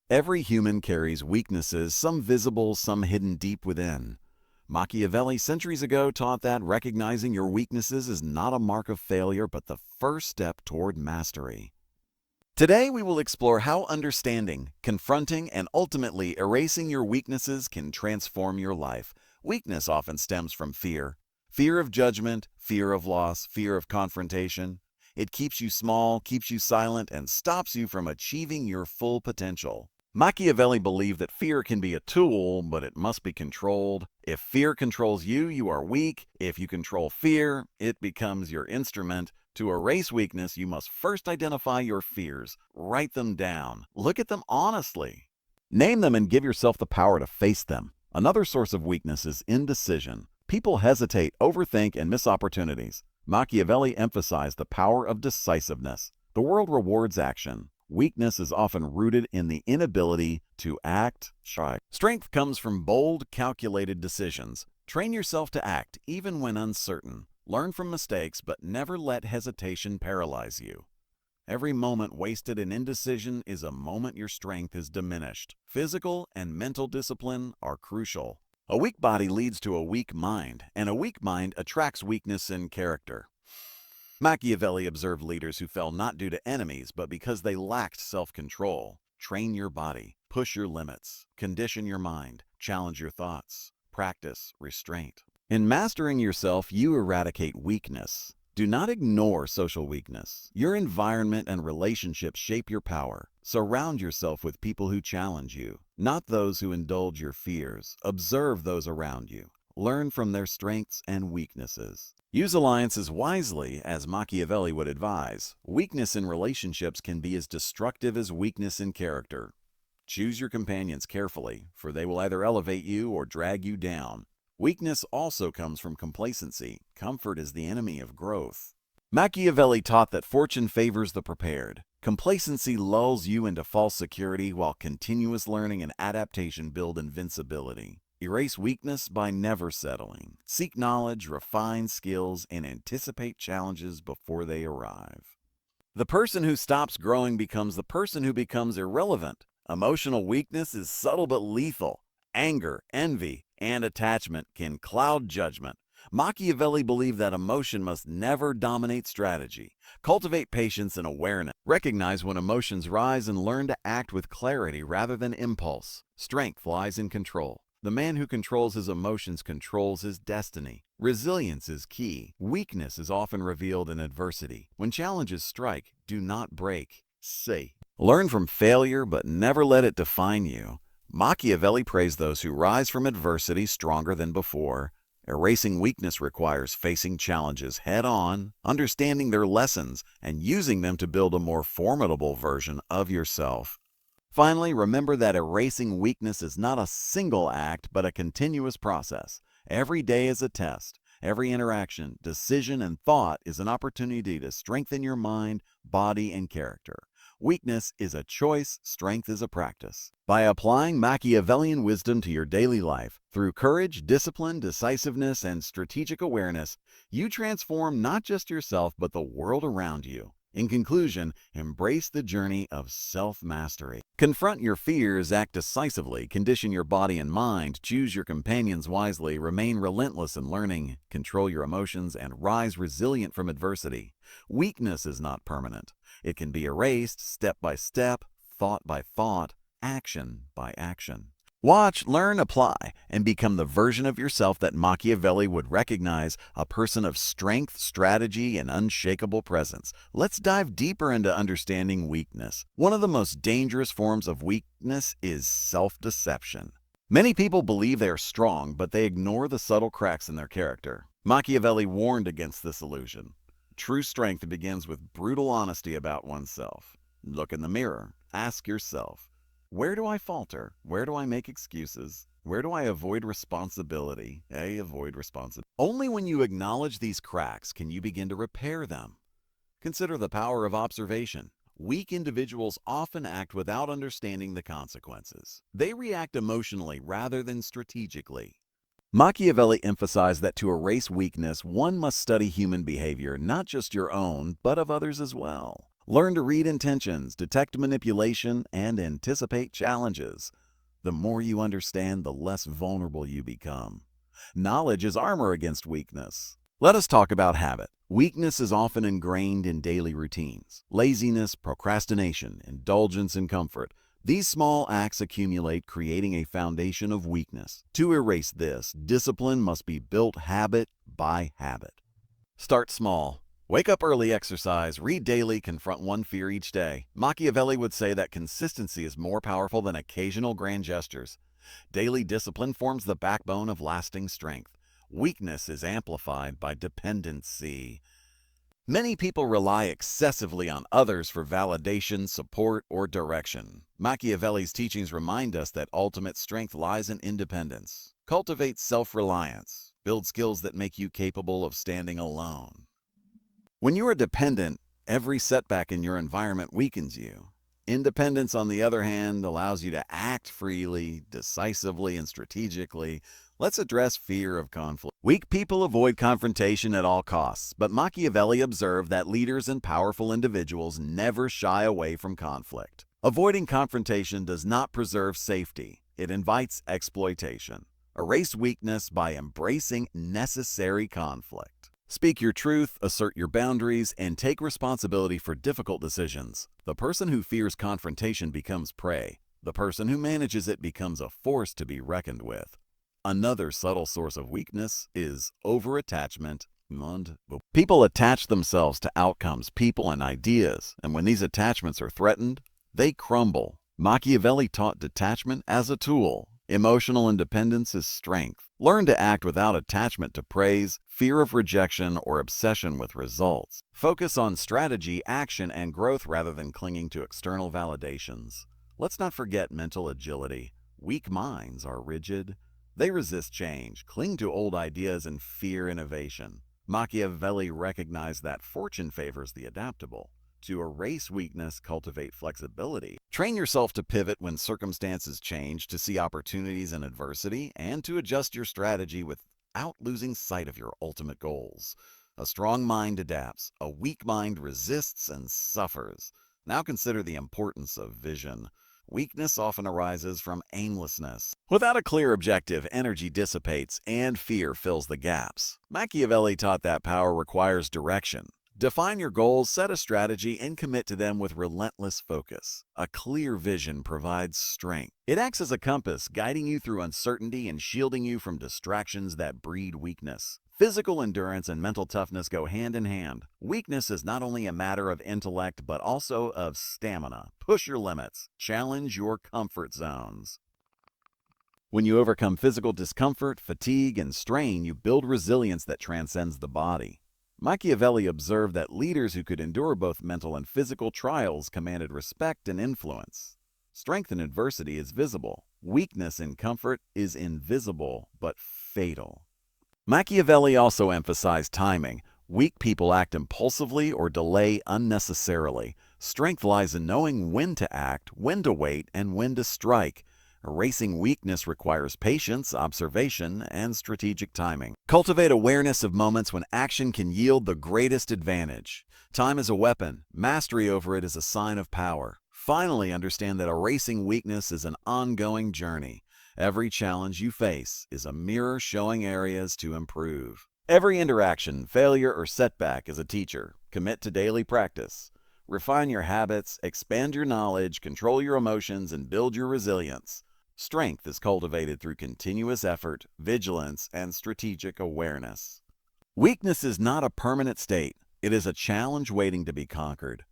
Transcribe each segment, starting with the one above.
Every human carries weaknesses, some visible, some hidden deep within. Machiavelli centuries ago taught that recognizing your weaknesses is not a mark of failure but the first step toward mastery. Today we will explore how understanding, confronting, and ultimately erasing your weaknesses can transform your life. Weakness often stems from fear. Fear of judgment, fear of loss, fear of confrontation. It keeps you small, keeps you silent, and stops you from achieving your full potential. Machiavelli believed that fear can be a tool, but it must be controlled. If fear controls you, you are weak. If you control fear, it becomes your instrument. To erase weakness, you must first identify your fears. Write them down. Look at them honestly. Name them and give yourself the power to face them. Another source of weakness is indecision. People hesitate, overthink, and miss opportunities. Machiavelli emphasized the power of decisiveness. The world rewards action. Weakness is often rooted in the inability to act. Strength comes from bold, calculated decisions. Train yourself to act even when uncertain. Learn from mistakes, but never let hesitation paralyze you. Every moment wasted in indecision is a moment your strength is diminished. Physical and mental discipline are crucial. A weak body leads to a weak mind, and a weak mind attracts weakness in character. Machiavelli observed leaders who fell not due to enemies, but because they lacked self-control. Train your body, push your limits, condition your mind, challenge your thoughts, practice restraint. In mastering yourself, you eradicate weakness. Do not ignore social weakness. Your environment and relationships shape your power. Surround yourself with people who challenge you, not those who indulge your fears. Observe those around you. Learn from their strengths and weaknesses. Use alliances wisely, as Machiavelli would advise. Weakness in relationships can be as destructive as weakness in character. Choose your companions carefully, for they will either elevate you or drag you down. Weakness also comes from complacency. Comfort is the enemy of growth. Machiavelli taught that fortune favors the prepared. Complacency lulls you into false security, while continuous learning and adaptation build invincibility. Erase weakness by never settling. Seek knowledge, refine skills, and anticipate challenges before they arrive. The person who stops growing becomes the person who becomes irrelevant. Emotional weakness is subtle but lethal. Anger, envy, and attachment can cloud judgment. Machiavelli believed that emotion must never dominate strategy. Cultivate patience and awareness. Recognize when emotions rise and learn to act with clarity rather than impulse. Strength lies in control. The man who controls his emotions controls his destiny. Resilience is key. Weakness is often revealed in adversity. When challenges strike, do not break. Learn from failure, but never let it define you. Machiavelli praised those who rise from adversity stronger than before. Erasing weakness requires facing challenges head-on, understanding their lessons, and using them to build a more formidable version of yourself. Finally, remember that erasing weakness is not a single act, but a continuous process. Every day is a test. Every interaction, decision, and thought is an opportunity to strengthen your mind, body, and character. Weakness is a choice, strength is a practice. By applying Machiavellian wisdom to your daily life, through courage, discipline, decisiveness, and strategic awareness, you transform not just yourself but the world around you. In conclusion, embrace the journey of self-mastery. Confront your fears, act decisively, condition your body and mind, choose your companions wisely, remain relentless in learning, control your emotions, and rise resilient from adversity. Weakness is not permanent. It can be erased step by step, thought by thought, action by action. Watch, learn, apply, and become the version of yourself that Machiavelli would recognize, a person of strength, strategy, and unshakable presence. Let's dive deeper into understanding weakness. One of the most dangerous forms of weakness is self-deception. Many people believe they are strong, but they ignore the subtle cracks in their character. Machiavelli warned against this illusion. True strength begins with brutal honesty about oneself. Look in the mirror. Ask yourself, where do I falter? Where do I make excuses? Where do I avoid responsibility? Only when you acknowledge these cracks can you begin to repair them. Consider the power of observation. Weak individuals often act without understanding the consequences. They react emotionally rather than strategically. Machiavelli emphasized that to erase weakness, one must study human behavior, not just your own, but of others as well. Learn to read intentions, detect manipulation, and anticipate challenges. The more you understand, the less vulnerable you become. Knowledge is armor against weakness. Let us talk about habit. Weakness is often ingrained in daily routines. Laziness, procrastination, indulgence in comfort. These small acts accumulate, creating a foundation of weakness. To erase this, discipline must be built habit by habit. Start small. Wake up early, exercise, read daily, confront one fear each day. Machiavelli would say that consistency is more powerful than occasional grand gestures. Daily discipline forms the backbone of lasting strength. Weakness is amplified by dependency. Many people rely excessively on others for validation, support, or direction. Machiavelli's teachings remind us that ultimate strength lies in independence. Cultivate self-reliance. Build skills that make you capable of standing alone. When you are dependent, every setback in your environment weakens you. Independence, on the other hand, allows you to act freely, decisively, and strategically. Let's address fear of conflict. Weak people avoid confrontation at all costs, but Machiavelli observed that leaders and powerful individuals never shy away from conflict. Avoiding confrontation does not preserve safety. It invites exploitation. Erase weakness by embracing necessary conflict. Speak your truth, assert your boundaries, and take responsibility for difficult decisions. The person who fears confrontation becomes prey. The person who manages it becomes a force to be reckoned with. Another subtle source of weakness is over-attachment. People attach themselves to outcomes, people, and ideas, and when these attachments are threatened, they crumble. Machiavelli taught detachment as a tool. Emotional independence is strength. Learn to act without attachment to praise, fear of rejection, or obsession with results. Focus on strategy, action, and growth rather than clinging to external validations. Let's not forget mental agility. Weak minds are rigid. They resist change, cling to old ideas, and fear innovation. Machiavelli recognized that fortune favors the adaptable. To erase weakness, cultivate flexibility. Train yourself to pivot when circumstances change, to see opportunities in adversity, and to adjust your strategy without losing sight of your ultimate goals. A strong mind adapts. A weak mind resists and suffers. Now consider the importance of vision. Weakness often arises from aimlessness. Without a clear objective, energy dissipates and fear fills the gaps. Machiavelli taught that power requires direction. Define your goals, set a strategy, and commit to them with relentless focus. A clear vision provides strength. It acts as a compass, guiding you through uncertainty and shielding you from distractions that breed weakness. Physical endurance and mental toughness go hand in hand. Weakness is not only a matter of intellect, but also of stamina. Push your limits. Challenge your comfort zones. When you overcome physical discomfort, fatigue, and strain, you build resilience that transcends the body. Machiavelli observed that leaders who could endure both mental and physical trials commanded respect and influence. Strength in adversity is visible. Weakness in comfort is invisible but fatal. Machiavelli also emphasized timing. Weak people act impulsively or delay unnecessarily. Strength lies in knowing when to act, when to wait, and when to strike. Erasing weakness requires patience, observation, and strategic timing. Cultivate awareness of moments when action can yield the greatest advantage. Time is a weapon. Mastery over it is a sign of power. Finally, understand that erasing weakness is an ongoing journey. Every challenge you face is a mirror showing areas to improve. Every interaction, failure, or setback is a teacher. Commit to daily practice. Refine your habits, expand your knowledge, control your emotions, and build your resilience. Strength is cultivated through continuous effort, vigilance, and strategic awareness. Weakness is not a permanent state. It is a challenge waiting to be conquered.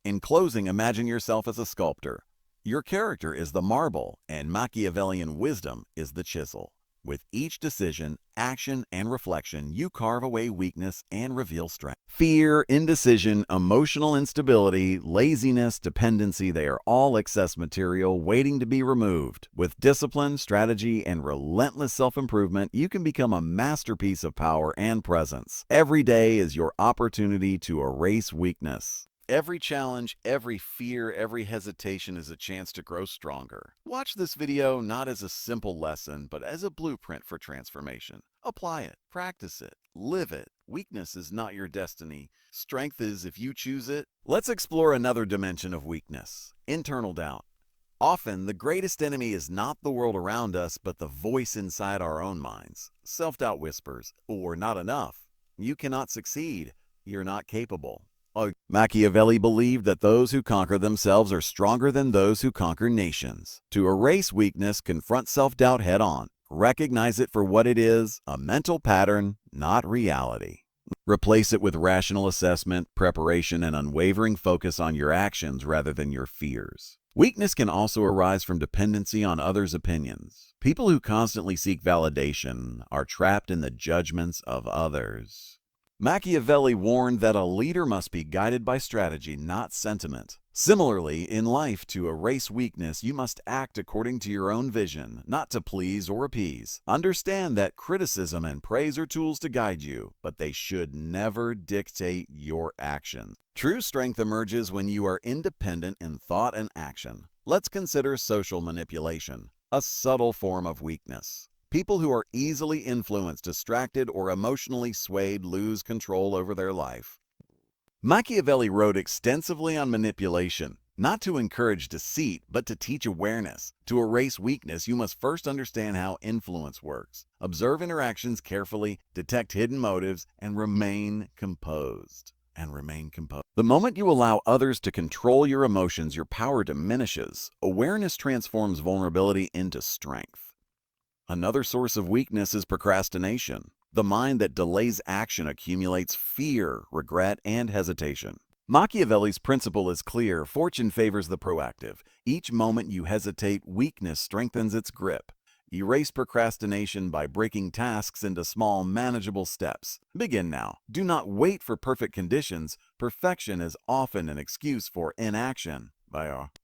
In closing, imagine yourself as a sculptor. Your character is the marble, and Machiavellian wisdom is the chisel. With each decision, action, and reflection, you carve away weakness and reveal strength. Fear, indecision, emotional instability, laziness, dependency, they are all excess material waiting to be removed. With discipline, strategy, and relentless self-improvement, you can become a masterpiece of power and presence. Every day is your opportunity to erase weakness. Every challenge, every fear, every hesitation is a chance to grow stronger. Watch this video not as a simple lesson, but as a blueprint for transformation. Apply it, practice it, live it. Weakness is not your destiny. Strength is if you choose it. Let's explore another dimension of weakness: internal doubt. Often, the greatest enemy is not the world around us, but the voice inside our own minds. Self-doubt whispers, "Or not enough. You cannot succeed. You're not capable." Machiavelli believed that those who conquer themselves are stronger than those who conquer nations. To erase weakness, confront self-doubt head-on. Recognize it for what it is, a mental pattern, not reality. Replace it with rational assessment, preparation, and unwavering focus on your actions rather than your fears. Weakness can also arise from dependency on others' opinions. People who constantly seek validation are trapped in the judgments of others. Machiavelli warned that a leader must be guided by strategy, not sentiment. Similarly, in life, to erase weakness, you must act according to your own vision, not to please or appease. Understand that criticism and praise are tools to guide you, but they should never dictate your actions. True strength emerges when you are independent in thought and action. Let's consider social manipulation, a subtle form of weakness. People who are easily influenced, distracted, or emotionally swayed lose control over their life. Machiavelli wrote extensively on manipulation, not to encourage deceit, but to teach awareness. To erase weakness, you must first understand how influence works. Observe interactions carefully, detect hidden motives, and remain composed. The moment you allow others to control your emotions, your power diminishes. Awareness transforms vulnerability into strength. Another source of weakness is procrastination. The mind that delays action accumulates fear, regret, and hesitation. Machiavelli's principle is clear: fortune favors the proactive. Each moment you hesitate, weakness strengthens its grip. Erase procrastination by breaking tasks into small, manageable steps. Begin now. Do not wait for perfect conditions. Perfection is often an excuse for inaction.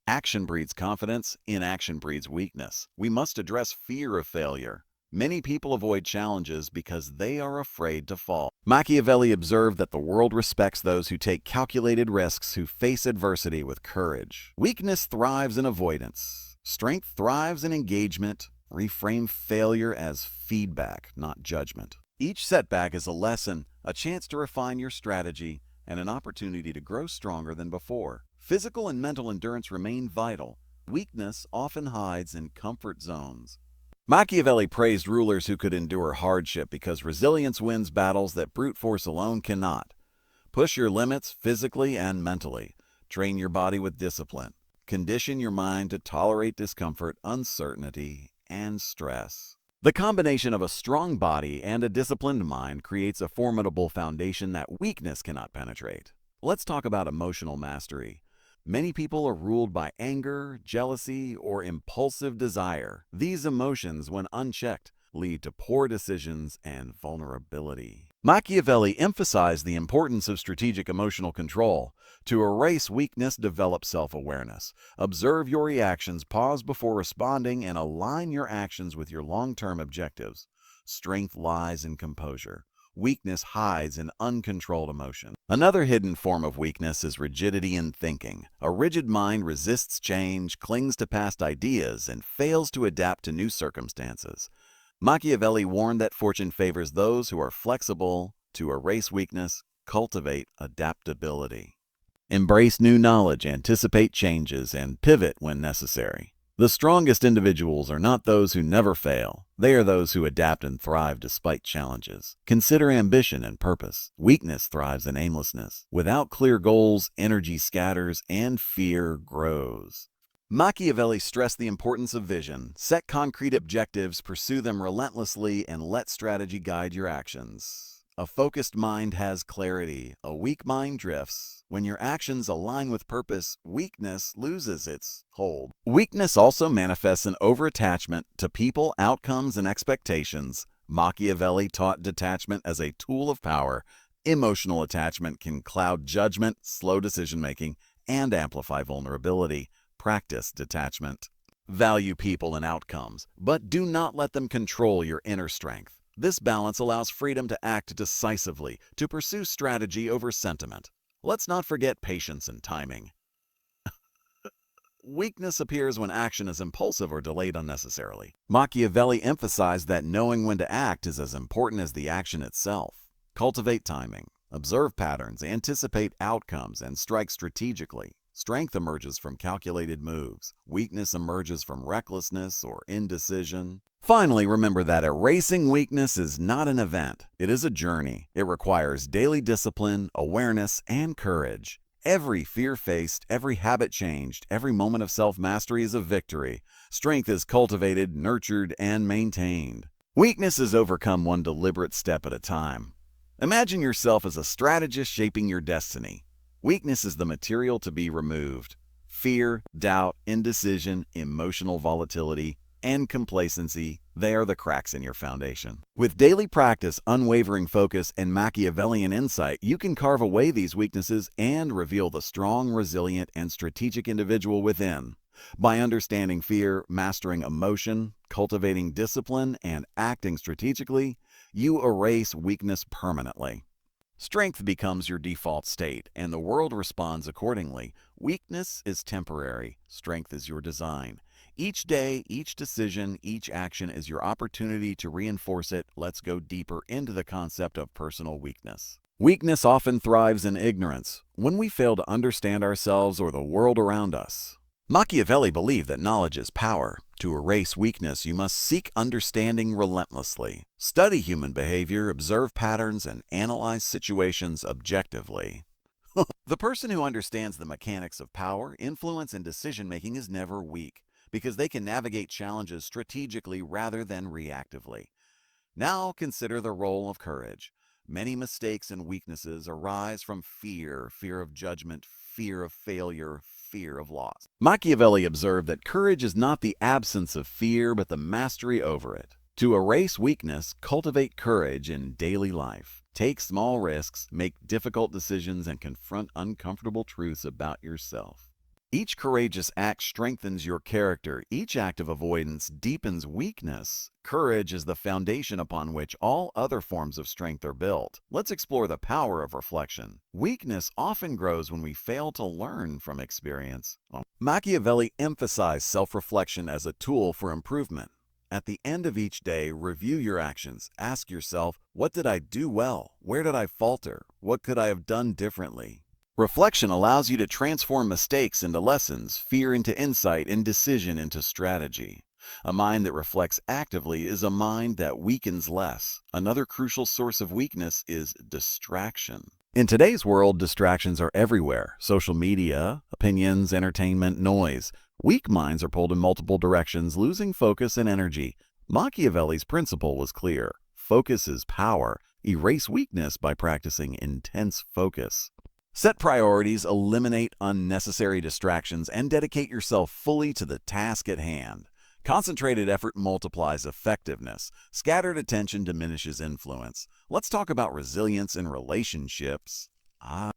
Action breeds confidence, inaction breeds weakness. We must address fear of failure. Many people avoid challenges because they are afraid to fall. Machiavelli observed that the world respects those who take calculated risks, who face adversity with courage. Weakness thrives in avoidance. Strength thrives in engagement. Reframe failure as feedback, not judgment. Each setback is a lesson, a chance to refine your strategy, and an opportunity to grow stronger than before. Physical and mental endurance remain vital. Weakness often hides in comfort zones. Machiavelli praised rulers who could endure hardship because resilience wins battles that brute force alone cannot. Push your limits physically and mentally. Train your body with discipline. Condition your mind to tolerate discomfort, uncertainty, and stress. The combination of a strong body and a disciplined mind creates a formidable foundation that weakness cannot penetrate. Let's talk about emotional mastery. Many people are ruled by anger, jealousy, or impulsive desire. These emotions, when unchecked, lead to poor decisions and vulnerability. Machiavelli emphasized the importance of strategic emotional control. To erase weakness, develop self-awareness. Observe your reactions, pause before responding, and align your actions with your long-term objectives. Strength lies in composure. Weakness hides in uncontrolled emotion. Another hidden form of weakness is rigidity in thinking. A rigid mind resists change, clings to past ideas, and fails to adapt to new circumstances. Machiavelli warned that fortune favors those who are flexible. To erase weakness, cultivate adaptability. Embrace new knowledge, anticipate changes, and pivot when necessary. The strongest individuals are not those who never fail. They are those who adapt and thrive despite challenges. Consider ambition and purpose. Weakness thrives in aimlessness. Without clear goals, energy scatters and fear grows. Machiavelli stressed the importance of vision. Set concrete objectives, pursue them relentlessly, and let strategy guide your actions. A focused mind has clarity. A weak mind drifts. When your actions align with purpose, weakness loses its hold. Weakness also manifests in overattachment to people, outcomes, and expectations. Machiavelli taught detachment as a tool of power. Emotional attachment can cloud judgment, slow decision-making, and amplify vulnerability. Practice detachment. Value people and outcomes, but do not let them control your inner strength. This balance allows freedom to act decisively, to pursue strategy over sentiment. Let's not forget patience and timing. Weakness appears when action is impulsive or delayed unnecessarily. Machiavelli emphasized that knowing when to act is as important as the action itself. Cultivate timing, observe patterns, anticipate outcomes, and strike strategically. Strength emerges from calculated moves. Weakness emerges from recklessness or indecision. Finally, remember that erasing weakness is not an event. It is a journey. It requires daily discipline, awareness, and courage. Every fear faced, every habit changed, every moment of self-mastery is a victory. Strength is cultivated, nurtured, and maintained. Weakness is overcome one deliberate step at a time. Imagine yourself as a strategist shaping your destiny. Weakness is the material to be removed. Fear, doubt, indecision, emotional volatility, and complacency, they are the cracks in your foundation. With daily practice, unwavering focus, and Machiavellian insight, you can carve away these weaknesses and reveal the strong, resilient, and strategic individual within. By understanding fear, mastering emotion, cultivating discipline, and acting strategically, you erase weakness permanently. Strength becomes your default state, and the world responds accordingly. Weakness is temporary. Strength is your design. Each day, each decision, each action is your opportunity to reinforce it. Let's go deeper into the concept of personal weakness. Weakness often thrives in ignorance, when we fail to understand ourselves or the world around us. Machiavelli believed that knowledge is power. To erase weakness, you must seek understanding relentlessly. Study human behavior, observe patterns, and analyze situations objectively. The person who understands the mechanics of power, influence, and decision-making is never weak, because they can navigate challenges strategically rather than reactively. Now consider the role of courage. Many mistakes and weaknesses arise from fear of judgment, fear of failure, fear of loss. Machiavelli observed that courage is not the absence of fear, but the mastery over it. To erase weakness, cultivate courage in daily life. Take small risks, make difficult decisions, and confront uncomfortable truths about yourself. Each courageous act strengthens your character. Each act of avoidance deepens weakness. Courage is the foundation upon which all other forms of strength are built. Let's explore the power of reflection. Weakness often grows when we fail to learn from experience. Machiavelli emphasized self-reflection as a tool for improvement. At the end of each day, review your actions. Ask yourself, what did I do well? Where did I falter? What could I have done differently? Reflection allows you to transform mistakes into lessons, fear into insight, and decision into strategy. A mind that reflects actively is a mind that weakens less. Another crucial source of weakness is distraction. In today's world, distractions are everywhere. Social media, opinions, entertainment, noise. Weak minds are pulled in multiple directions, losing focus and energy. Machiavelli's principle was clear. Focus is power. Erase weakness by practicing intense focus. Set priorities, eliminate unnecessary distractions, and dedicate yourself fully to the task at hand. Concentrated effort multiplies effectiveness. Scattered attention diminishes influence. Let's talk about resilience in relationships.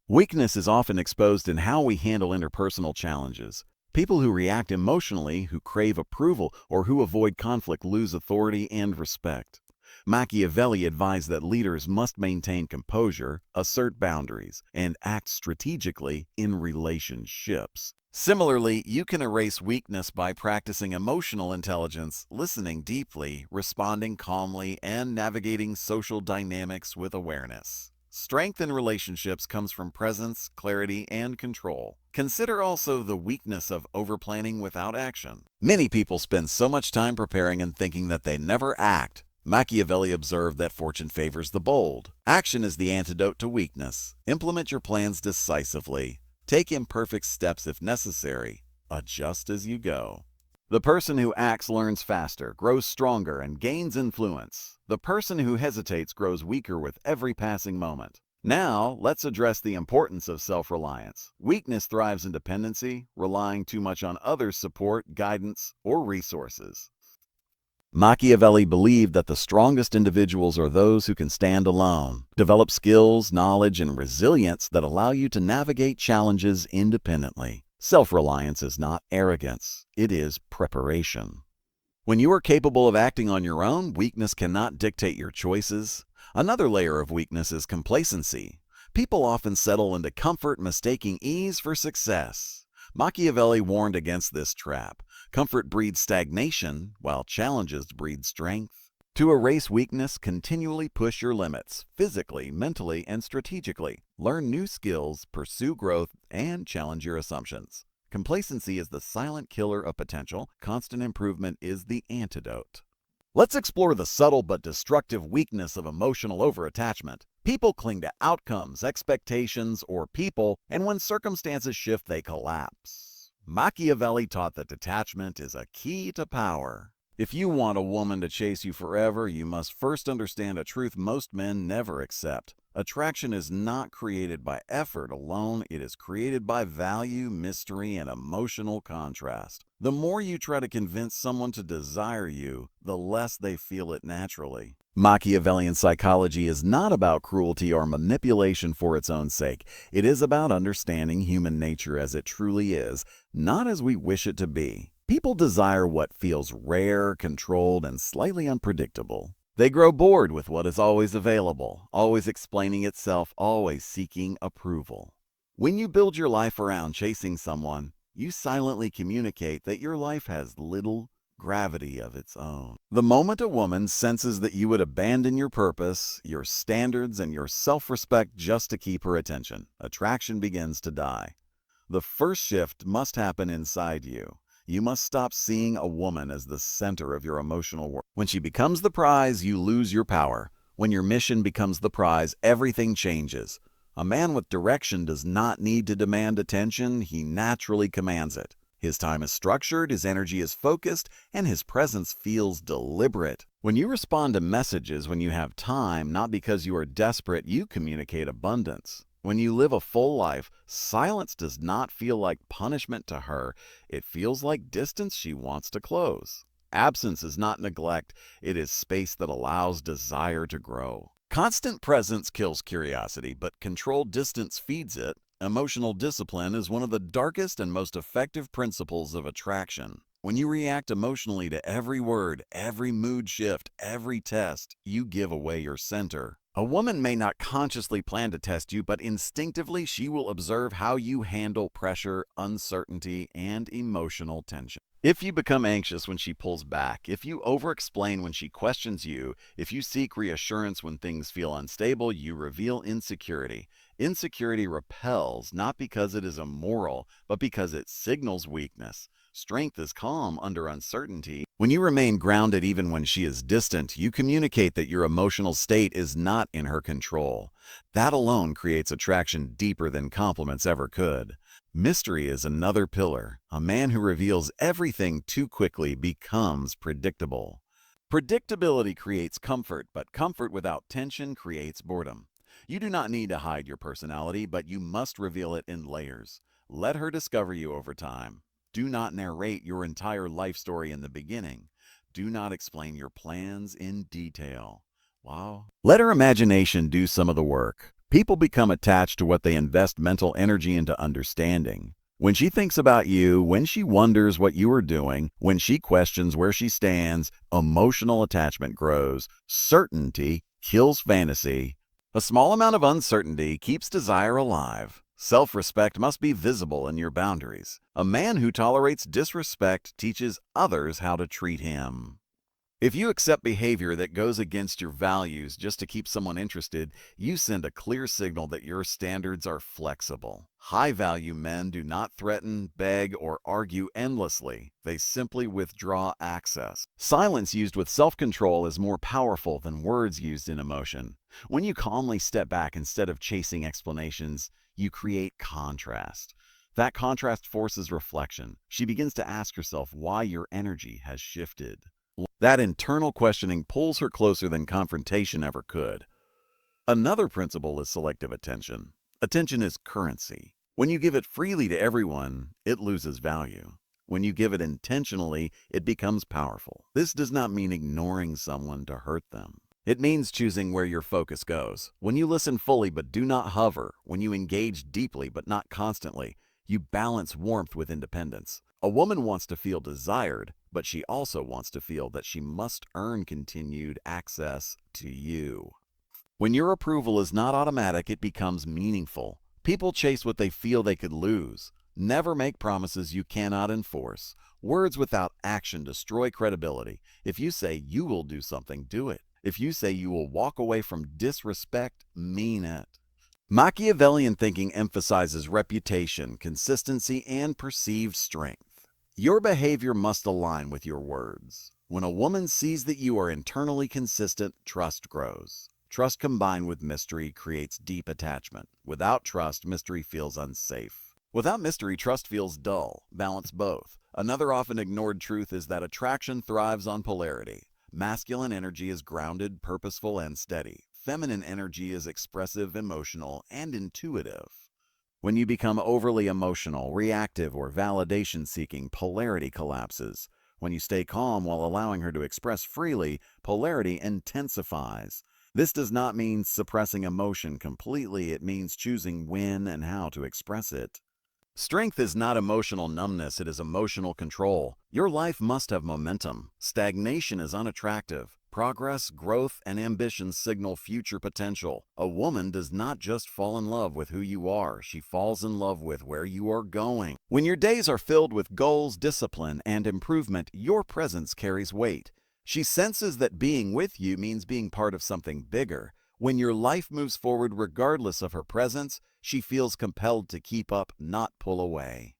Weakness is often exposed in how we handle interpersonal challenges. People who react emotionally, who crave approval, or who avoid conflict lose authority and respect. Machiavelli advised that leaders must maintain composure, assert boundaries, and act strategically in relationships. Similarly, you can erase weakness by practicing emotional intelligence, listening deeply, responding calmly, and navigating social dynamics with awareness. Strength in relationships comes from presence, clarity, and control. Consider also the weakness of overplanning without action. Many people spend so much time preparing and thinking that they never act. Machiavelli observed that fortune favors the bold. Action is the antidote to weakness. Implement your plans decisively. Take imperfect steps if necessary. Adjust as you go. The person who acts learns faster, grows stronger, and gains influence. The person who hesitates grows weaker with every passing moment. Now, let's address the importance of self-reliance. Weakness thrives in dependency, relying too much on others' support, guidance, or resources. Machiavelli believed that the strongest individuals are those who can stand alone, develop skills, knowledge, and resilience that allow you to navigate challenges independently. Self-reliance is not arrogance, it is preparation. When you are capable of acting on your own, weakness cannot dictate your choices. Another layer of weakness is complacency. People often settle into comfort, mistaking ease for success. Machiavelli warned against this trap. Comfort breeds stagnation, while challenges breed strength. To erase weakness, continually push your limits, physically, mentally, and strategically. Learn new skills, pursue growth, and challenge your assumptions. Complacency is the silent killer of potential. Constant improvement is the antidote. Let's explore the subtle but destructive weakness of emotional overattachment. People cling to outcomes, expectations, or people, and when circumstances shift, they collapse. Machiavelli taught that detachment is a key to power. If you want a woman to chase you forever, you must first understand a truth most men never accept. Attraction is not created by effort alone, it is created by value, mystery, and emotional contrast. The more you try to convince someone to desire you, the less they feel it naturally. Machiavellian psychology is not about cruelty or manipulation for its own sake. It is about understanding human nature as it truly is, not as we wish it to be. People desire what feels rare, controlled, and slightly unpredictable. They grow bored with what is always available, always explaining itself, always seeking approval. When you build your life around chasing someone, you silently communicate that your life has little gravity of its own. The moment a woman senses that you would abandon your purpose, your standards, and your self-respect just to keep her attention, attraction begins to die. The first shift must happen inside you. You must stop seeing a woman as the center of your emotional world. When she becomes the prize, you lose your power. When your mission becomes the prize, everything changes. A man with direction does not need to demand attention, he naturally commands it. His time is structured, his energy is focused, and his presence feels deliberate. When you respond to messages when you have time, not because you are desperate, you communicate abundance. When you live a full life, silence does not feel like punishment to her. It feels like distance she wants to close. Absence is not neglect. It is space that allows desire to grow. Constant presence kills curiosity, but controlled distance feeds it. Emotional discipline is one of the darkest and most effective principles of attraction. When you react emotionally to every word, every mood shift, every test, you give away your center. A woman may not consciously plan to test you, but instinctively she will observe how you handle pressure, uncertainty, and emotional tension. If you become anxious when she pulls back, if you over-explain when she questions you, if you seek reassurance when things feel unstable, you reveal insecurity. Insecurity repels, not because it is immoral, but because it signals weakness. Strength is calm under uncertainty. When you remain grounded even when she is distant, you communicate that your emotional state is not in her control. That alone creates attraction deeper than compliments ever could. Mystery is another pillar. A man who reveals everything too quickly becomes predictable. Predictability creates comfort, but comfort without tension creates boredom. You do not need to hide your personality, but you must reveal it in layers. Let her discover you over time. Do not narrate your entire life story in the beginning. Do not explain your plans in detail. Wow. Let her imagination do some of the work. People become attached to what they invest mental energy into understanding. When she thinks about you, when she wonders what you are doing, when she questions where she stands, emotional attachment grows. Certainty kills fantasy. A small amount of uncertainty keeps desire alive. Self-respect must be visible in your boundaries. A man who tolerates disrespect teaches others how to treat him. If you accept behavior that goes against your values just to keep someone interested, you send a clear signal that your standards are flexible. High-value men do not threaten, beg, or argue endlessly. They simply withdraw access. Silence used with self-control is more powerful than words used in emotion. When you calmly step back instead of chasing explanations, you create contrast. That contrast forces reflection. She begins to ask herself why your energy has shifted. That internal questioning pulls her closer than confrontation ever could. Another principle is selective attention. Attention is currency. When you give it freely to everyone, it loses value. When you give it intentionally, it becomes powerful. This does not mean ignoring someone to hurt them. It means choosing where your focus goes. When you listen fully but do not hover, when you engage deeply but not constantly, you balance warmth with independence. A woman wants to feel desired, but she also wants to feel that she must earn continued access to you. When your approval is not automatic, it becomes meaningful. People chase what they feel they could lose. Never make promises you cannot enforce. Words without action destroy credibility. If you say you will do something, do it. If you say you will walk away from disrespect, mean it. Machiavellian thinking emphasizes reputation, consistency, and perceived strength. Your behavior must align with your words. When a woman sees that you are internally consistent, trust grows. Trust combined with mystery creates deep attachment. Without trust, mystery feels unsafe. Without mystery, trust feels dull. Balance both. Another often ignored truth is that attraction thrives on polarity. Masculine energy is grounded, purposeful, and steady. Feminine energy is expressive, emotional, and intuitive. When you become overly emotional, reactive, or validation-seeking, polarity collapses. When you stay calm while allowing her to express freely, polarity intensifies. This does not mean suppressing emotion completely, it means choosing when and how to express it. Strength is not emotional numbness, it is emotional control. Your life must have momentum. Stagnation is unattractive. Progress, growth, and ambition signal future potential. A woman does not just fall in love with who you are, she falls in love with where you are going. When your days are filled with goals, discipline, and improvement, your presence carries weight. She senses that being with you means being part of something bigger. When your life moves forward regardless of her presence, she feels compelled to keep up, not pull away.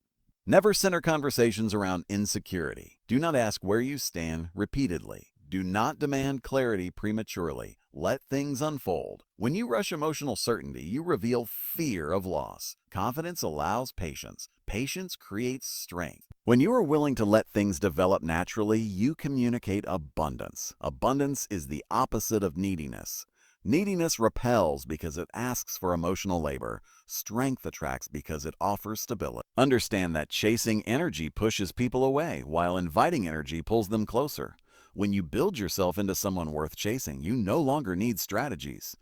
Never center conversations around insecurity. Do not ask where you stand repeatedly. Do not demand clarity prematurely. Let things unfold. When you rush emotional certainty, you reveal fear of loss. Confidence allows patience. Patience creates strength. When you are willing to let things develop naturally, you communicate abundance. Abundance is the opposite of neediness. Neediness repels because it asks for emotional labor. Strength attracts because it offers stability. Understand that chasing energy pushes people away, while inviting energy pulls them closer. When you build yourself into someone worth chasing, you no longer need strategies.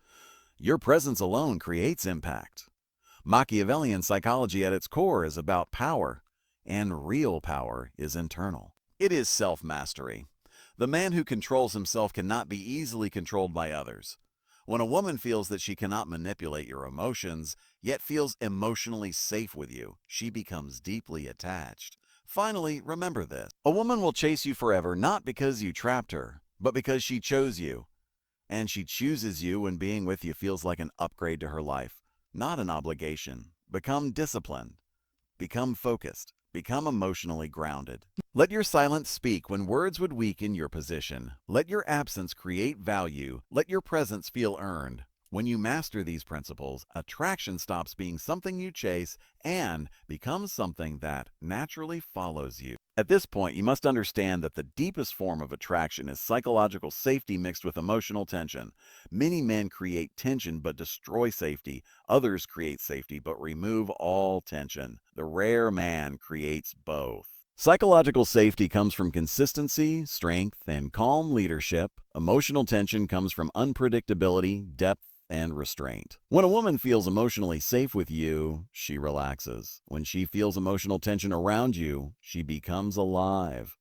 Your presence alone creates impact. Machiavellian psychology at its core is about power, and real power is internal. It is self-mastery. The man who controls himself cannot be easily controlled by others. When a woman feels that she cannot manipulate your emotions, yet feels emotionally safe with you, she becomes deeply attached. Finally, remember this. A woman will chase you forever not because you trapped her, but because she chose you. And she chooses you when being with you feels like an upgrade to her life, not an obligation. Become disciplined. Become focused. Become emotionally grounded. Let your silence speak when words would weaken your position. Let your absence create value. Let your presence feel earned. When you master these principles, attraction stops being something you chase and becomes something that naturally follows you. At this point, you must understand that the deepest form of attraction is psychological safety mixed with emotional tension. Many men create tension but destroy safety. Others create safety but remove all tension. The rare man creates both. Psychological safety comes from consistency, strength, and calm leadership. Emotional tension comes from unpredictability, depth, and restraint. When a woman feels emotionally safe with you, she relaxes. When she feels emotional tension around you, she becomes alive.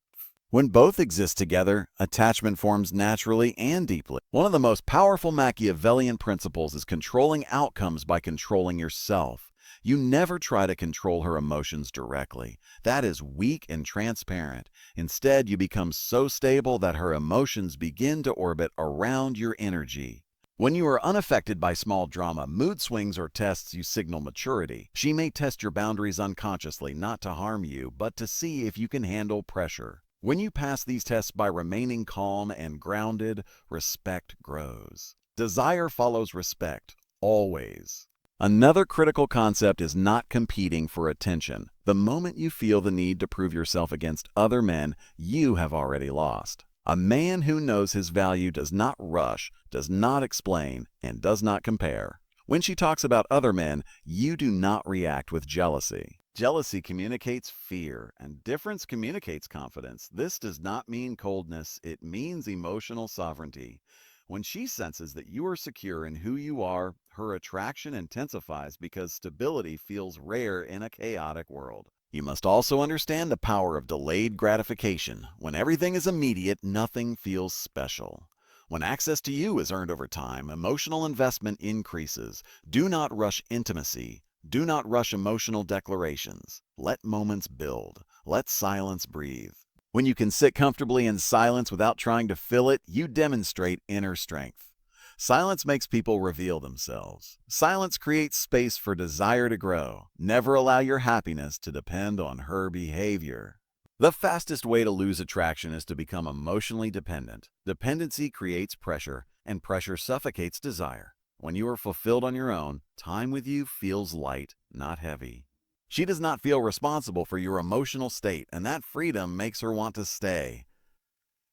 When both exist together, attachment forms naturally and deeply. One of the most powerful Machiavellian principles is controlling outcomes by controlling yourself. You never try to control her emotions directly. That is weak and transparent. Instead, you become so stable that her emotions begin to orbit around your energy. When you are unaffected by small drama, mood swings, or tests, you signal maturity. She may test your boundaries unconsciously, not to harm you, but to see if you can handle pressure. When you pass these tests by remaining calm and grounded, respect grows. Desire follows respect, always. Another critical concept is not competing for attention. The moment you feel the need to prove yourself against other men, you have already lost. A man who knows his value does not rush, does not explain, and does not compare. When she talks about other men, you do not react with jealousy. Jealousy communicates fear, and difference communicates confidence. This does not mean coldness, it means emotional sovereignty. When she senses that you are secure in who you are, her attraction intensifies because stability feels rare in a chaotic world. You must also understand the power of delayed gratification. When everything is immediate, nothing feels special. When access to you is earned over time, emotional investment increases. Do not rush intimacy. Do not rush emotional declarations. Let moments build. Let silence breathe. When you can sit comfortably in silence without trying to fill it, you demonstrate inner strength. Silence makes people reveal themselves. Silence creates space for desire to grow. Never allow your happiness to depend on her behavior. The fastest way to lose attraction is to become emotionally dependent. Dependency creates pressure, and pressure suffocates desire. When you are fulfilled on your own, time with you feels light, not heavy. She does not feel responsible for your emotional state, and that freedom makes her want to stay.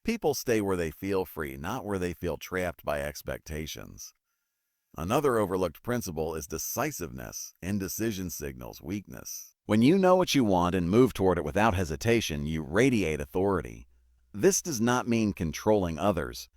People stay where they feel free, not where they feel trapped by expectations. Another overlooked principle is decisiveness. Indecision signals weakness. When you know what you want and move toward it without hesitation, you radiate authority. This does not mean controlling others.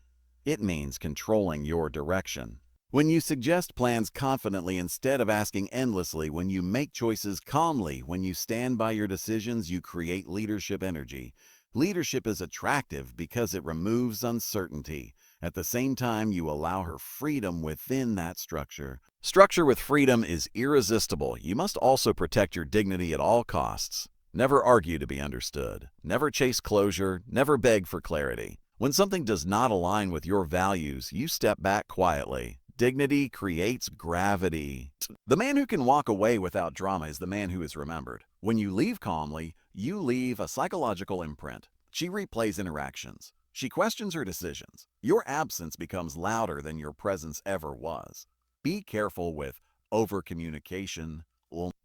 It means controlling your direction. When you suggest plans confidently instead of asking endlessly, when you make choices calmly, when you stand by your decisions, you create leadership energy. Leadership is attractive because it removes uncertainty. At the same time, you allow her freedom within that structure. Structure with freedom is irresistible. You must also protect your dignity at all costs. Never argue to be understood. Never chase closure. Never beg for clarity. When something does not align with your values, you step back quietly. Dignity creates gravity. The man who can walk away without drama is the man who is remembered. When you leave calmly, you leave a psychological imprint. She replays interactions. She questions her decisions. Your absence becomes louder than your presence ever was. Be careful with over-communication.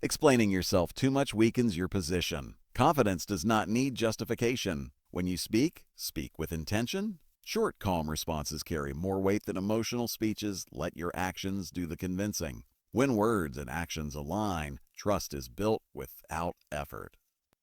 Explaining yourself too much weakens your position. Confidence does not need justification. When you speak, speak with intention. Short, calm responses carry more weight than emotional speeches. Let your actions do the convincing. When words and actions align, trust is built without effort.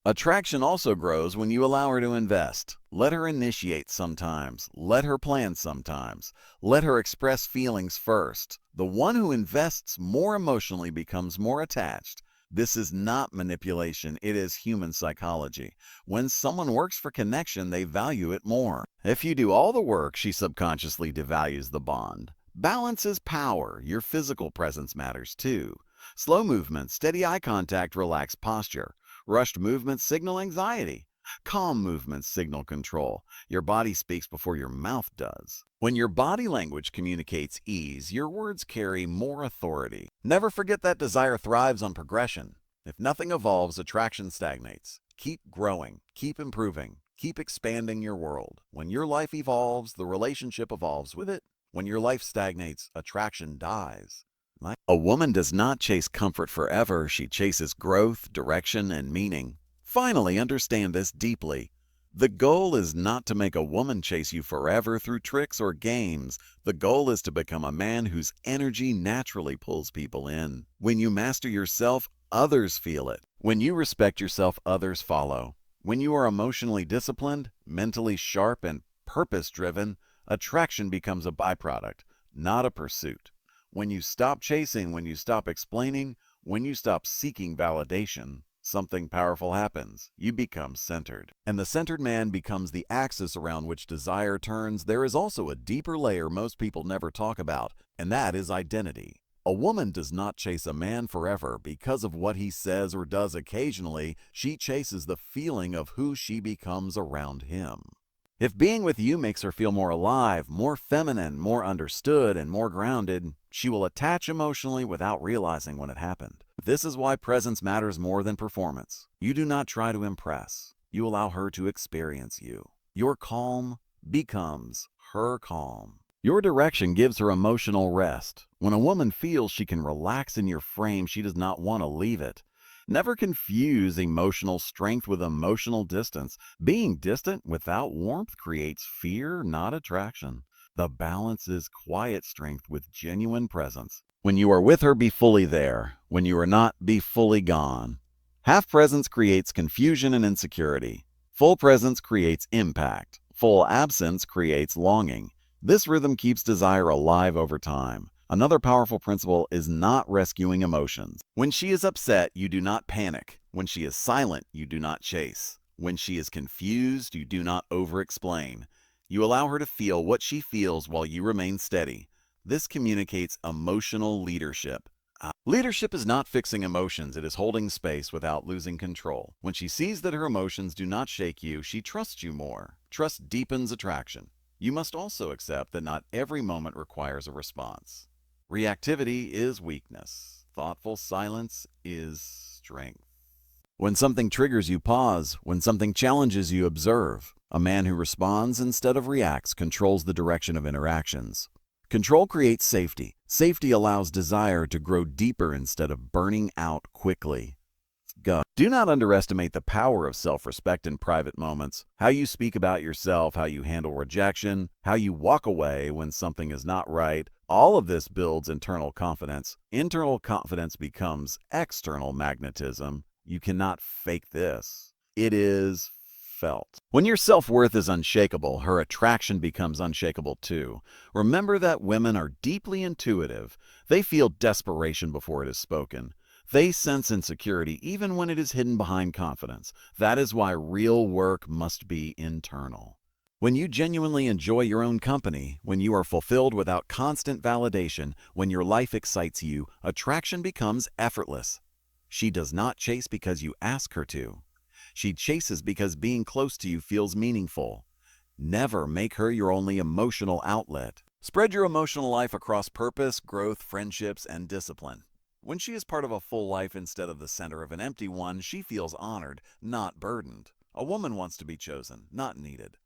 Attraction also grows when you allow her to invest. Let her initiate sometimes. Let her plan sometimes. Let her express feelings first. The one who invests more emotionally becomes more attached. This is not manipulation, it is human psychology. When someone works for connection, they value it more. If you do all the work, she subconsciously devalues the bond. Balance is power. Your physical presence matters too. Slow movement, steady eye contact, relaxed posture. Rushed movements signal anxiety. Calm movements signal control. Your body speaks before your mouth does. When your body language communicates ease, your words carry more authority. Never forget that desire thrives on progression. If nothing evolves, attraction stagnates. Keep growing, keep improving, keep expanding your world. When your life evolves, the relationship evolves with it. When your life stagnates, attraction dies. A woman does not chase comfort forever. She chases growth, direction, and meaning. Finally, understand this deeply. The goal is not to make a woman chase you forever through tricks or games. The goal is to become a man whose energy naturally pulls people in. When you master yourself, others feel it. When you respect yourself, others follow. When you are emotionally disciplined, mentally sharp, and purpose-driven, attraction becomes a byproduct, not a pursuit. When you stop chasing, when you stop explaining, when you stop seeking validation, something powerful happens. You become centered. And the centered man becomes the axis around which desire turns. There is also a deeper layer most people never talk about, and that is identity. A woman does not chase a man forever because of what he says or does occasionally. She chases the feeling of who she becomes around him. If being with you makes her feel more alive, more feminine, more understood, and more grounded, she will attach emotionally without realizing when it happened. This is why presence matters more than performance. You do not try to impress. You allow her to experience you. Your calm becomes her calm. Your direction gives her emotional rest. When a woman feels she can relax in your frame, she does not want to leave it. Never confuse emotional strength with emotional distance. Being distant without warmth creates fear, not attraction. The balance is quiet strength with genuine presence. When you are with her, be fully there. When you are not, be fully gone. Half presence creates confusion and insecurity. Full presence creates impact. Full absence creates longing. This rhythm keeps desire alive over time. Another powerful principle is not rescuing emotions. When she is upset, you do not panic. When she is silent, you do not chase. When she is confused, you do not over-explain. You allow her to feel what she feels while you remain steady. This communicates emotional leadership. Leadership is not fixing emotions, it is holding space without losing control. When she sees that her emotions do not shake you, she trusts you more. Trust deepens attraction. You must also accept that not every moment requires a response. Reactivity is weakness. Thoughtful silence is strength. When something triggers you, pause. When something challenges you, observe. A man who responds instead of reacts controls the direction of interactions. Control creates safety. Safety allows desire to grow deeper instead of burning out quickly. Go. Do not underestimate the power of self-respect in private moments. How you speak about yourself, how you handle rejection, how you walk away when something is not right, all of this builds internal confidence. Internal confidence becomes external magnetism. You cannot fake this. It is felt. When your self-worth is unshakable, her attraction becomes unshakable too. Remember that women are deeply intuitive. They feel desperation before it is spoken. They sense insecurity even when it is hidden behind confidence. That is why real work must be internal. When you genuinely enjoy your own company, when you are fulfilled without constant validation, when your life excites you, attraction becomes effortless. She does not chase because you ask her to. She chases because being close to you feels meaningful. Never make her your only emotional outlet. Spread your emotional life across purpose, growth, friendships, and discipline. When she is part of a full life instead of the center of an empty one, she feels honored, not burdened. A woman wants to be chosen, not needed.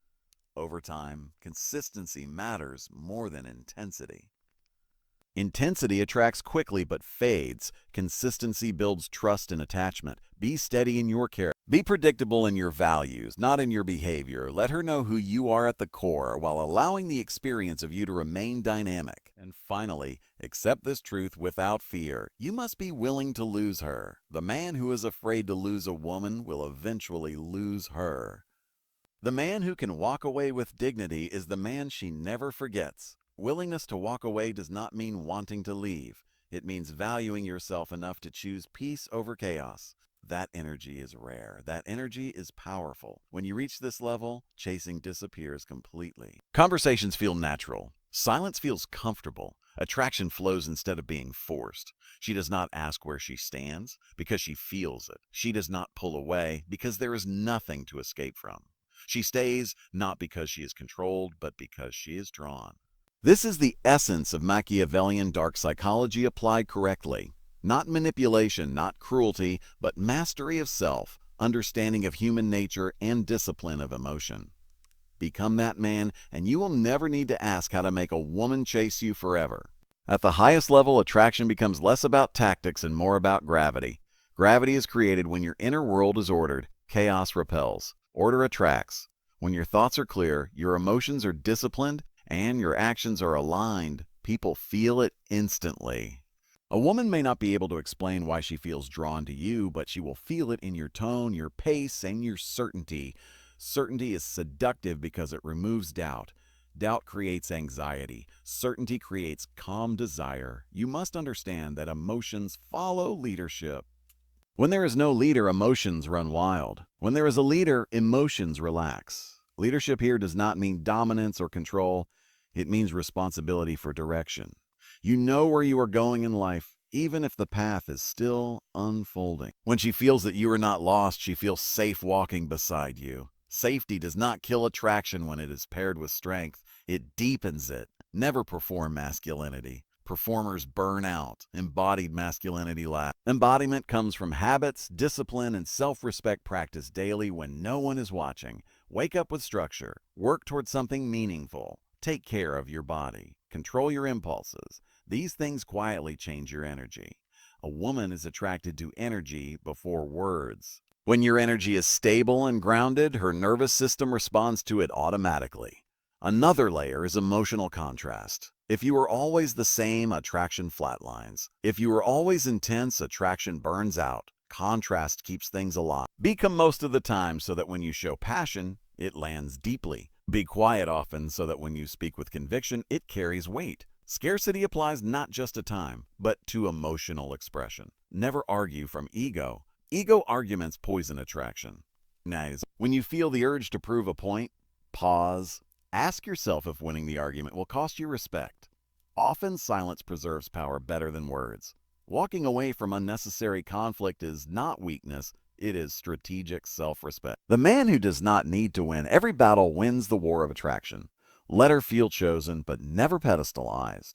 Over time, consistency matters more than intensity. Intensity attracts quickly but fades. Consistency builds trust and attachment. Be steady in your care. Be predictable in your values, not in your behavior. Let her know who you are at the core while allowing the experience of you to remain dynamic. And finally, accept this truth without fear. You must be willing to lose her. The man who is afraid to lose a woman will eventually lose her. The man who can walk away with dignity is the man she never forgets. Willingness to walk away does not mean wanting to leave. It means valuing yourself enough to choose peace over chaos. That energy is rare. That energy is powerful. When you reach this level, chasing disappears completely. Conversations feel natural. Silence feels comfortable. Attraction flows instead of being forced. She does not ask where she stands because she feels it. She does not pull away because there is nothing to escape from. She stays not because she is controlled, but because she is drawn. This is the essence of Machiavellian dark psychology applied correctly. Not manipulation, not cruelty, but mastery of self, understanding of human nature, and discipline of emotion. Become that man, and you will never need to ask how to make a woman chase you forever. At the highest level, attraction becomes less about tactics and more about gravity. Gravity is created when your inner world is ordered. Chaos repels. Order attracts. When your thoughts are clear, your emotions are disciplined, and your actions are aligned, people feel it instantly. A woman may not be able to explain why she feels drawn to you, but she will feel it in your tone, your pace, and your certainty. Certainty is seductive because it removes doubt. Doubt creates anxiety. Certainty creates calm desire. You must understand that emotions follow leadership. When there is no leader, emotions run wild. When there is a leader, emotions relax. Leadership here does not mean dominance or control. It means responsibility for direction. You know where you are going in life, even if the path is still unfolding. When she feels that you are not lost, she feels safe walking beside you. Safety does not kill attraction when it is paired with strength. It deepens it. Never perform masculinity. Performers burn out. Embodied masculinity lasts. Embodiment comes from habits, discipline, and self-respect practiced daily when no one is watching. Wake up with structure. Work towards something meaningful. Take care of your body. Control your impulses. These things quietly change your energy. A woman is attracted to energy before words. When your energy is stable and grounded, her nervous system responds to it automatically. Another layer is emotional contrast. If you are always the same, attraction flatlines. If you are always intense, attraction burns out. Contrast keeps things alive. Become most of the time so that when you show passion, it lands deeply. Be quiet often so that when you speak with conviction, it carries weight. Scarcity applies not just to time, but to emotional expression. Never argue from ego. Ego arguments poison attraction. When you feel the urge to prove a point, pause. Ask yourself if winning the argument will cost you respect. Often silence preserves power better than words. Walking away from unnecessary conflict is not weakness, it is strategic self-respect. The man who does not need to win every battle wins the war of attraction. Let her feel chosen, but never pedestalized.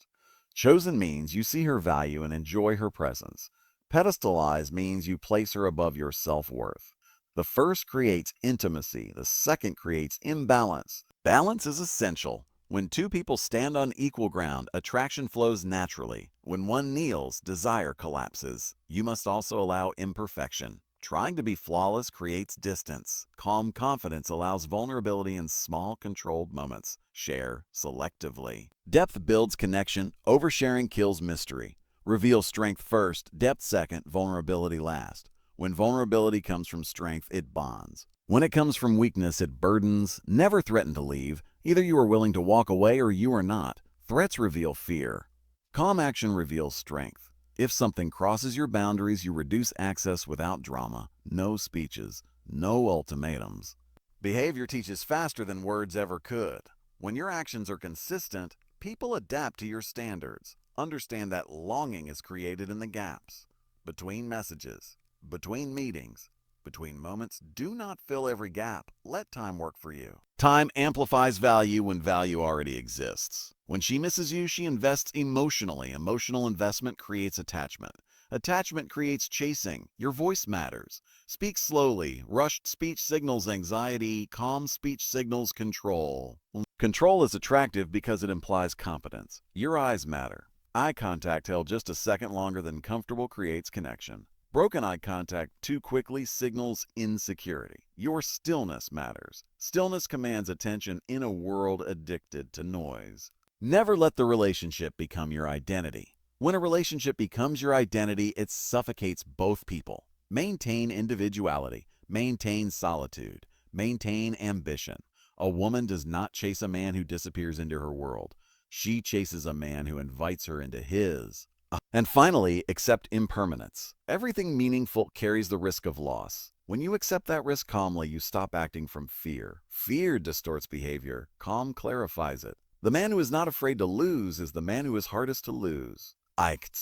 Chosen means you see her value and enjoy her presence. Pedestalized means you place her above your self-worth. The first creates intimacy, the second creates imbalance. Balance is essential. When two people stand on equal ground, attraction flows naturally. When one kneels, desire collapses. You must also allow imperfection. Trying to be flawless creates distance. Calm confidence allows vulnerability in small, controlled moments. Share selectively. Depth builds connection. Oversharing kills mystery. Reveal strength first, depth second, vulnerability last. When vulnerability comes from strength, it bonds. When it comes from weakness, it burdens. Never threaten to leave. Either you are willing to walk away or you are not. Threats reveal fear. Calm action reveals strength. If something crosses your boundaries, you reduce access without drama. No speeches, no ultimatums. Behavior teaches faster than words ever could. When your actions are consistent, people adapt to your standards. Understand that longing is created in the gaps. Between messages, between meetings, between moments. Do not fill every gap. Let time work for you. Time amplifies value when value already exists. When she misses you, she invests emotionally. Emotional investment creates attachment. Attachment creates chasing. Your voice matters. Speak slowly. Rushed speech signals anxiety. Calm speech signals control. Control is attractive because it implies competence. Your eyes matter. Eye contact held just a second longer than comfortable creates connection. Broken eye contact too quickly signals insecurity. Your stillness matters. Stillness commands attention in a world addicted to noise. Never let the relationship become your identity. When a relationship becomes your identity, it suffocates both people. Maintain individuality. Maintain solitude. Maintain ambition. A woman does not chase a man who disappears into her world. She chases a man who invites her into his. And finally, accept impermanence. Everything meaningful carries the risk of loss. When you accept that risk calmly, you stop acting from fear. Fear distorts behavior. Calm clarifies it. The man who is not afraid to lose is the man who is hardest to lose.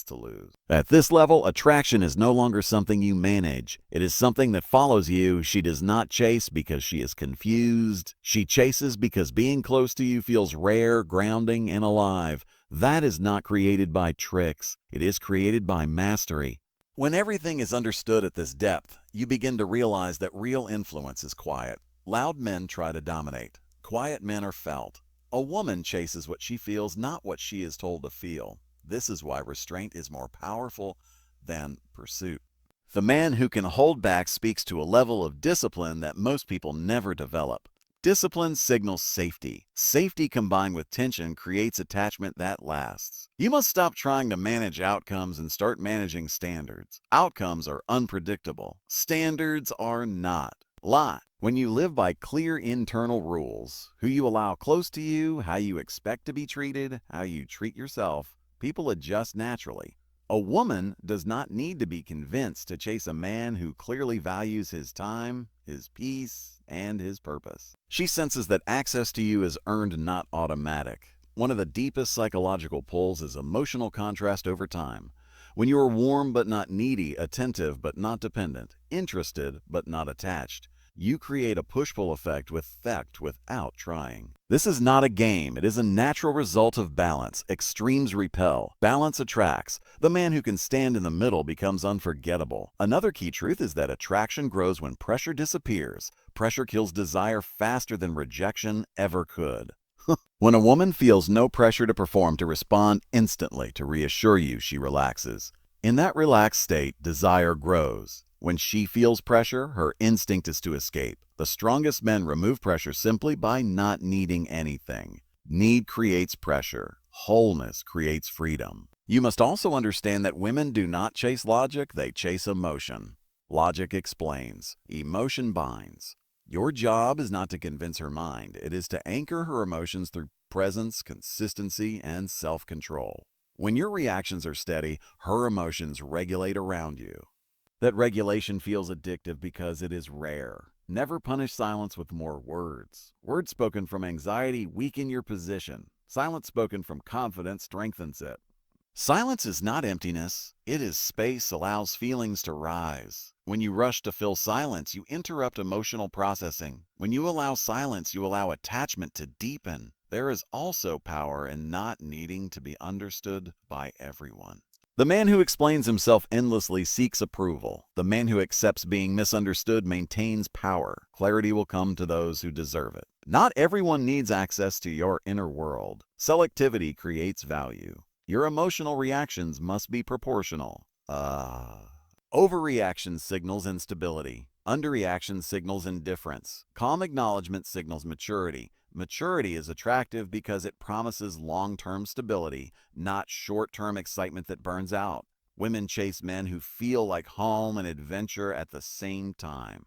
To lose. At this level, attraction is no longer something you manage. It is something that follows you. She does not chase because she is confused. She chases because being close to you feels rare, grounding, and alive. That is not created by tricks. It is created by mastery. When everything is understood at this depth, you begin to realize that real influence is quiet. Loud men try to dominate. Quiet men are felt. A woman chases what she feels, not what she is told to feel. This is why restraint is more powerful than pursuit. The man who can hold back speaks to a level of discipline that most people never develop. Discipline signals safety. Safety combined with tension creates attachment that lasts. You must stop trying to manage outcomes and start managing standards. Outcomes are unpredictable. Standards are not. Lie. When you live by clear internal rules, who you allow close to you, how you expect to be treated, how you treat yourself, people adjust naturally. A woman does not need to be convinced to chase a man who clearly values his time, his peace, and his purpose. She senses that access to you is earned, not automatic. One of the deepest psychological pulls is emotional contrast over time. When you are warm but not needy, attentive but not dependent, interested but not attached, you create a push-pull effect without trying. This is not a game. It is a natural result of balance. Extremes repel. Balance attracts. The man who can stand in the middle becomes unforgettable. Another key truth is that attraction grows when pressure disappears. Pressure kills desire faster than rejection ever could. When a woman feels no pressure to perform, to respond instantly, to reassure you, she relaxes. In that relaxed state, desire grows. When she feels pressure, her instinct is to escape. The strongest men remove pressure simply by not needing anything. Need creates pressure. Wholeness creates freedom. You must also understand that women do not chase logic, they chase emotion. Logic explains. Emotion binds. Your job is not to convince her mind. It is to anchor her emotions through presence, consistency, and self-control. When your reactions are steady, her emotions regulate around you. That regulation feels addictive because it is rare. Never punish silence with more words. Words spoken from anxiety weaken your position. Silence spoken from confidence strengthens it. Silence is not emptiness. It is space allows feelings to rise. When you rush to fill silence, you interrupt emotional processing. When you allow silence, you allow attachment to deepen. There is also power in not needing to be understood by everyone. The man who explains himself endlessly seeks approval. The man who accepts being misunderstood maintains power. Clarity will come to those who deserve it. Not everyone needs access to your inner world. Selectivity creates value. Your emotional reactions must be proportional. Overreaction signals instability. Underreaction signals indifference. Calm acknowledgement signals maturity. Maturity is attractive because it promises long-term stability, not short-term excitement that burns out. Women chase men who feel like home and adventure at the same time.